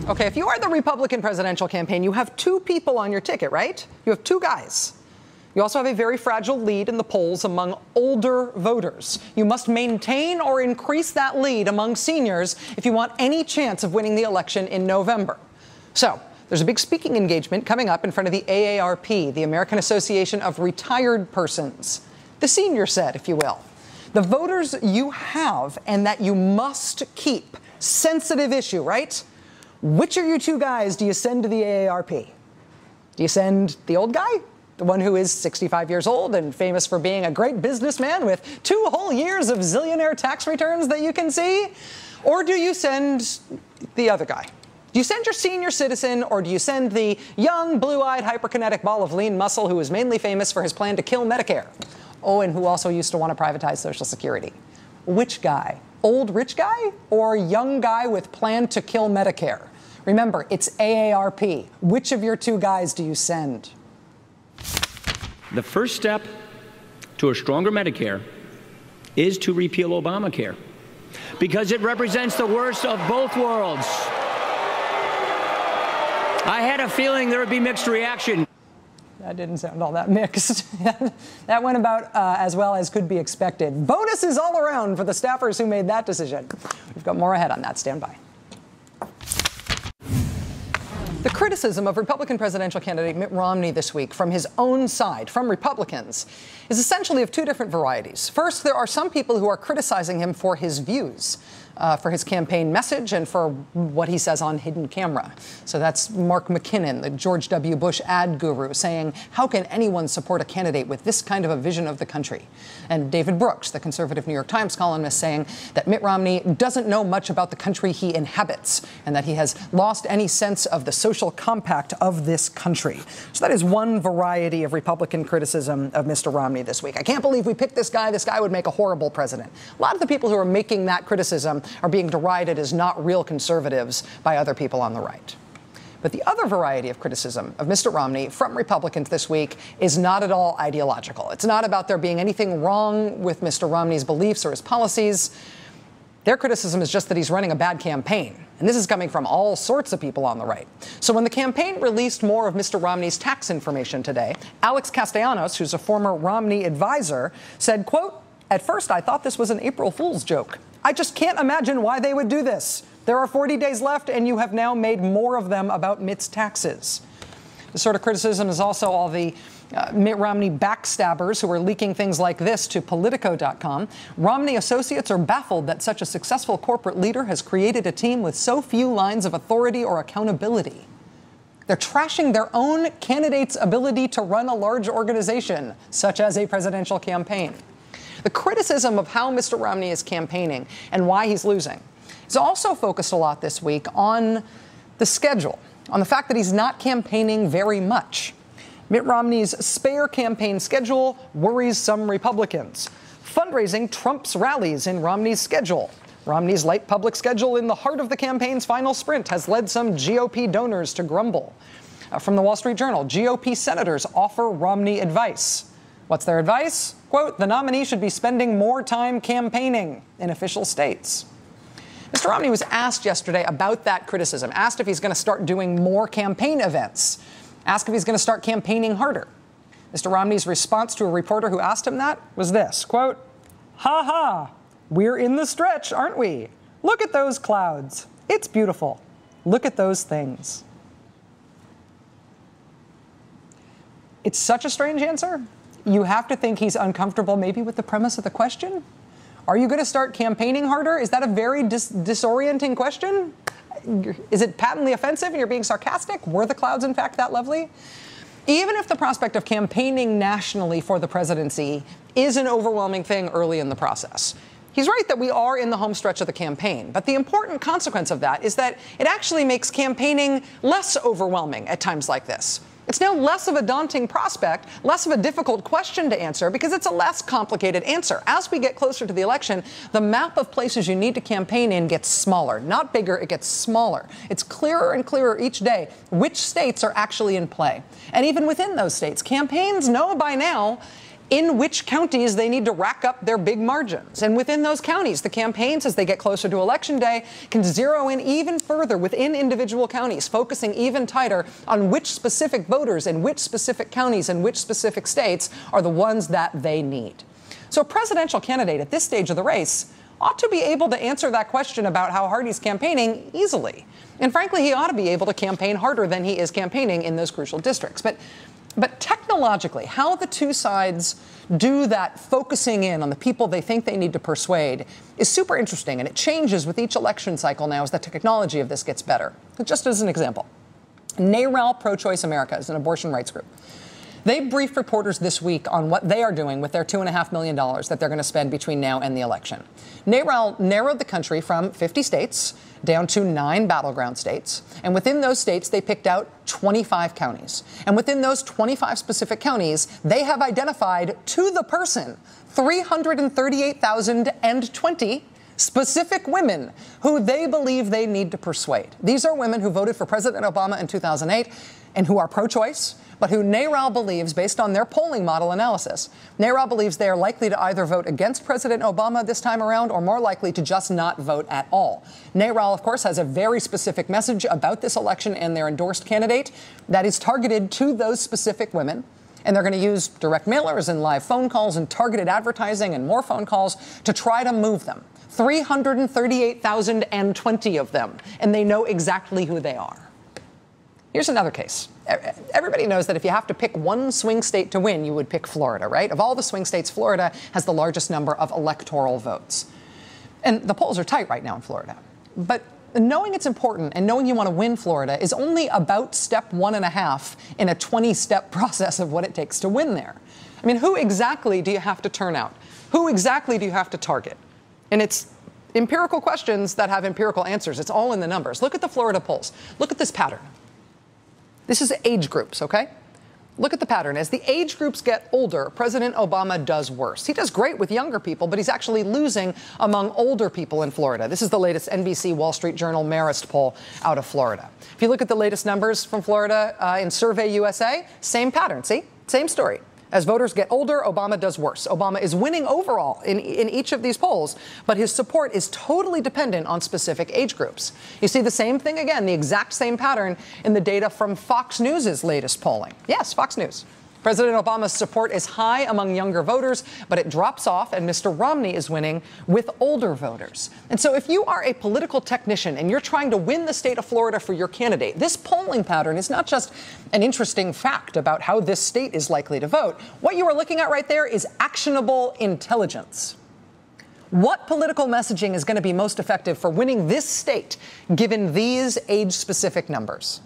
Okay, if you are the Republican presidential campaign, you have two people on your ticket, right? You have two guys. You also have a very fragile lead in the polls among older voters. You must maintain or increase that lead among seniors if you want any chance of winning the election in November. So, there's a big speaking engagement coming up in front of the AARP, the American Association of Retired Persons. The senior set, if you will. The voters you have and that you must keep. Sensitive issue, right? Which of you two guys do you send to the AARP? Do you send the old guy? The one who is 65 years old and famous for being a great businessman with 2 whole years of zillionaire tax returns that you can see? Or do you send the other guy? Do you send your senior citizen, or do you send the young, blue-eyed, hyperkinetic ball of lean muscle who is mainly famous for his plan to kill Medicare? Oh, and who also used to want to privatize Social Security. Which guy? Old rich guy or young guy with plan to kill Medicare? Remember, it's AARP. Which of your two guys do you send? The first step to a stronger Medicare is to repeal Obamacare, because it represents the worst of both worlds. I had a feeling there would be mixed reaction. That didn't sound all that mixed. That went about as well as could be expected. Bonuses all around for the staffers who made that decision. We've got more ahead on that. Stand by. The criticism of Republican presidential candidate Mitt Romney this week from his own side, from Republicans, is essentially of two different varieties. First, there are some people who are criticizing him for his views, for his campaign message, and for what he says on hidden camera. So that's Mark McKinnon, the George W. Bush ad guru, saying, how can anyone support a candidate with this kind of a vision of the country? And David Brooks, the conservative New York Times columnist, saying that Mitt Romney doesn't know much about the country he inhabits and that he has lost any sense of the social compact of this country. So that is one variety of Republican criticism of Mr. Romney this week. I can't believe we picked this guy. This guy would make a horrible president. A lot of the people who are making that criticism are being derided as not real conservatives by other people on the right. But the other variety of criticism of Mr. Romney from Republicans this week is not at all ideological. It's not about there being anything wrong with Mr. Romney's beliefs or his policies. Their criticism is just that he's running a bad campaign. And this is coming from all sorts of people on the right. So when the campaign released more of Mr. Romney's tax information today, Alex Castellanos, who's a former Romney advisor, said, quote, "At first I thought this was an April Fool's joke. I just can't imagine why they would do this. There are 40 days left, and you have now made more of them about Mitt's taxes." This sort of criticism is also all the Mitt Romney backstabbers who are leaking things like this to Politico.com. Romney associates are baffled that such a successful corporate leader has created a team with so few lines of authority or accountability. They're trashing their own candidate's ability to run a large organization, such as a presidential campaign. The criticism of how Mr. Romney is campaigning and why he's losing is also focused a lot this week on the schedule, on the fact that he's not campaigning very much. Mitt Romney's spare campaign schedule worries some Republicans. Fundraising trumps rallies in Romney's schedule. Romney's light public schedule in the heart of the campaign's final sprint has led some GOP donors to grumble. From the Wall Street Journal, GOP senators offer Romney advice. What's their advice? Quote, the nominee should be spending more time campaigning in official states. Mr. Romney was asked yesterday about that criticism, asked if he's going to start doing more campaign events, asked if he's going to start campaigning harder. Mr. Romney's response to a reporter who asked him that was this, quote, "Ha ha, we're in the stretch, aren't we? Look at those clouds. It's beautiful. Look at those things." It's such a strange answer. You have to think he's uncomfortable maybe with the premise of the question. Are you going to start campaigning harder? Is that a very disorienting question? Is it patently offensive and you're being sarcastic? Were the clouds, in fact, that lovely? Even if the prospect of campaigning nationally for the presidency is an overwhelming thing early in the process, he's right that we are in the home stretch of the campaign. But the important consequence of that is that it actually makes campaigning less overwhelming at times like this. It's now less of a daunting prospect, less of a difficult question to answer, because it's a less complicated answer. As we get closer to the election, the map of places you need to campaign in gets smaller. Not bigger, it gets smaller. It's clearer and clearer each day which states are actually in play. And even within those states, campaigns know by now in which counties they need to rack up their big margins. And within those counties, the campaigns, as they get closer to Election Day, can zero in even further within individual counties, focusing even tighter on which specific voters in which specific counties and which specific states are the ones that they need. So a presidential candidate at this stage of the race ought to be able to answer that question about how hard he's campaigning easily. And frankly, he ought to be able to campaign harder than he is campaigning in those crucial districts. But technologically, how the two sides do that focusing in on the people they think they need to persuade is super interesting, and it changes with each election cycle now as the technology of this gets better. Just as an example, NARAL Pro-Choice America is an abortion rights group. They briefed reporters this week on what they are doing with their $2.5 million that they're going to spend between now and the election. NARAL narrowed the country from 50 states down to 9 battleground states. And within those states, they picked out 25 counties. And within those 25 specific counties, they have identified to the person 338,020 specific women who they believe they need to persuade. These are women who voted for President Obama in 2008 and who are pro-choice, but who NARAL believes, based on their polling model analysis, NARAL believes they are likely to either vote against President Obama this time around or more likely to just not vote at all. NARAL, of course, has a very specific message about this election and their endorsed candidate that is targeted to those specific women. And they're going to use direct mailers and live phone calls and targeted advertising and more phone calls to try to move them. 338,020 of them, and they know exactly who they are. Here's another case. Everybody knows that if you have to pick one swing state to win, you would pick Florida, right? Of all the swing states, Florida has the largest number of electoral votes. And the polls are tight right now in Florida. But knowing it's important and knowing you want to win Florida is only about step 1.5 in a 20-step process of what it takes to win there. I mean, who exactly do you have to turn out? Who exactly do you have to target? And it's empirical questions that have empirical answers. It's all in the numbers. Look at the Florida polls. Look at this pattern. This is age groups, okay? Look at the pattern. As the age groups get older, President Obama does worse. He does great with younger people, but he's actually losing among older people in Florida. This is the latest NBC Wall Street Journal Marist poll out of Florida. If you look at the latest numbers from Florida in Survey USA, same pattern, see? Same story. As voters get older, Obama does worse. Obama is winning overall in each of these polls, but his support is totally dependent on specific age groups. You see the same thing again, the exact same pattern in the data from Fox News' latest polling. Yes, Fox News. President Obama's support is high among younger voters, but it drops off, and Mr. Romney is winning with older voters. And so if you are a political technician and you're trying to win the state of Florida for your candidate, this polling pattern is not just an interesting fact about how this state is likely to vote. What you are looking at right there is actionable intelligence. What political messaging is going to be most effective for winning this state, given these age-specific numbers?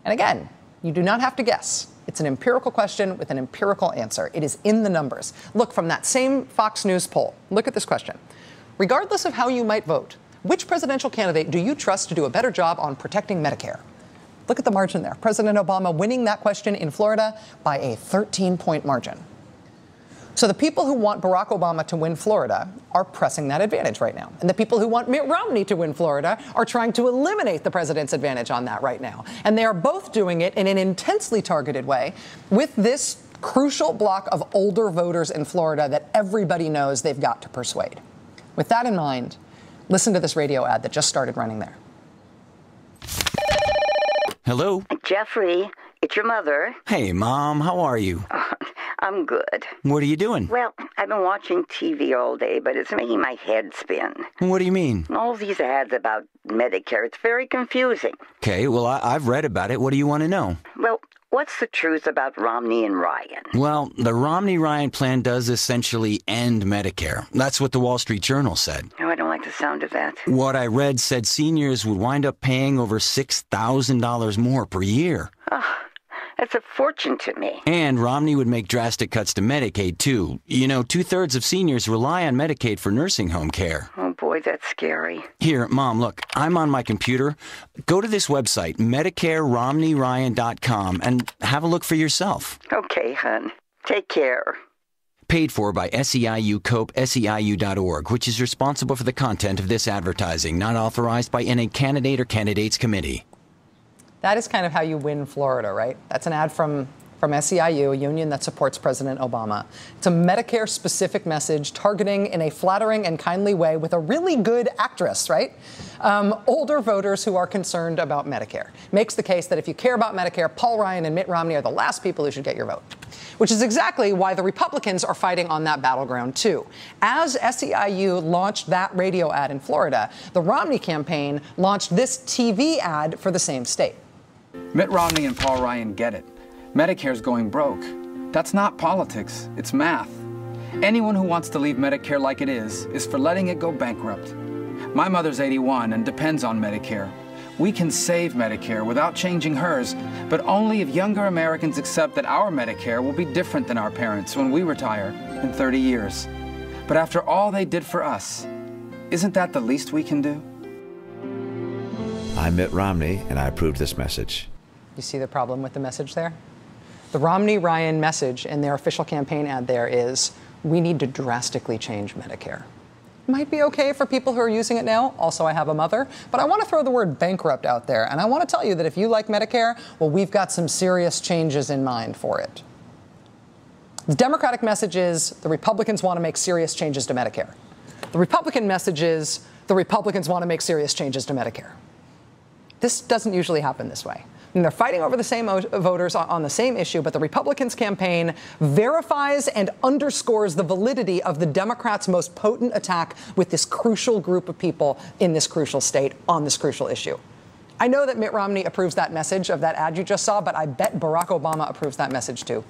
And again, you do not have to guess. It's an empirical question with an empirical answer. It is in the numbers. Look, from that same Fox News poll, look at this question. Regardless of how you might vote, which presidential candidate do you trust to do a better job on protecting Medicare? Look at the margin there. President Obama winning that question in Florida by a 13-point margin. So the people who want Barack Obama to win Florida are pressing that advantage right now. And the people who want Mitt Romney to win Florida are trying to eliminate the president's advantage on that right now. And they are both doing it in an intensely targeted way with this crucial block of older voters in Florida that everybody knows they've got to persuade. With that in mind, listen to this radio ad that just started running there. Hello? Jeffrey, it's your mother. Hey, Mom, how are you? I'm good. What are you doing? Well, I've been watching TV all day, but it's making my head spin. What do you mean? All these ads about Medicare, it's very confusing. Okay, well, I've read about it. What do you want to know? Well, what's the truth about Romney and Ryan? Well, the Romney-Ryan plan does essentially end Medicare. That's what the Wall Street Journal said. Oh, I don't like the sound of that. What I read said seniors would wind up paying over $6,000 more per year. Oh, that's a fortune to me. And Romney would make drastic cuts to Medicaid, too. You know, 2/3 of seniors rely on Medicaid for nursing home care. Oh, boy, that's scary. Here, Mom, look, I'm on my computer. Go to this website, MedicareRomneyRyan.com, and have a look for yourself. Okay, hon. Take care. Paid for by SEIU Cope, SEIU.org, which is responsible for the content of this advertising, not authorized by any candidate or candidates committee. That is kind of how you win Florida, right? That's an ad from from SEIU, a union that supports President Obama. It's a Medicare-specific message targeting in a flattering and kindly way with a really good actress, right? Older voters who are concerned about Medicare. Makes the case that if you care about Medicare, Paul Ryan and Mitt Romney are the last people who should get your vote. Which is exactly why the Republicans are fighting on that battleground, too. As SEIU launched that radio ad in Florida, the Romney campaign launched this TV ad for the same state. Mitt Romney and Paul Ryan get it. Medicare's going broke. That's not politics, it's math. Anyone who wants to leave Medicare like it is for letting it go bankrupt. My mother's 81 and depends on Medicare. We can save Medicare without changing hers, but only if younger Americans accept that our Medicare will be different than our parents when we retire in 30 years. But after all they did for us, isn't that the least we can do? I'm Mitt Romney, and I approve this message. You see the problem with the message there? The Romney-Ryan message in their official campaign ad there is, we need to drastically change Medicare. Might be okay for people who are using it now. Also, I have a mother. But I want to throw the word bankrupt out there. And I want to tell you that if you like Medicare, well, we've got some serious changes in mind for it. The Democratic message is the Republicans want to make serious changes to Medicare. The Republican message is the Republicans want to make serious changes to Medicare. This doesn't usually happen this way. And they're fighting over the same voters on the same issue, but the Republicans' campaign verifies and underscores the validity of the Democrats' most potent attack with this crucial group of people in this crucial state on this crucial issue. I know that Mitt Romney approves that message of that ad you just saw, but I bet Barack Obama approves that message too.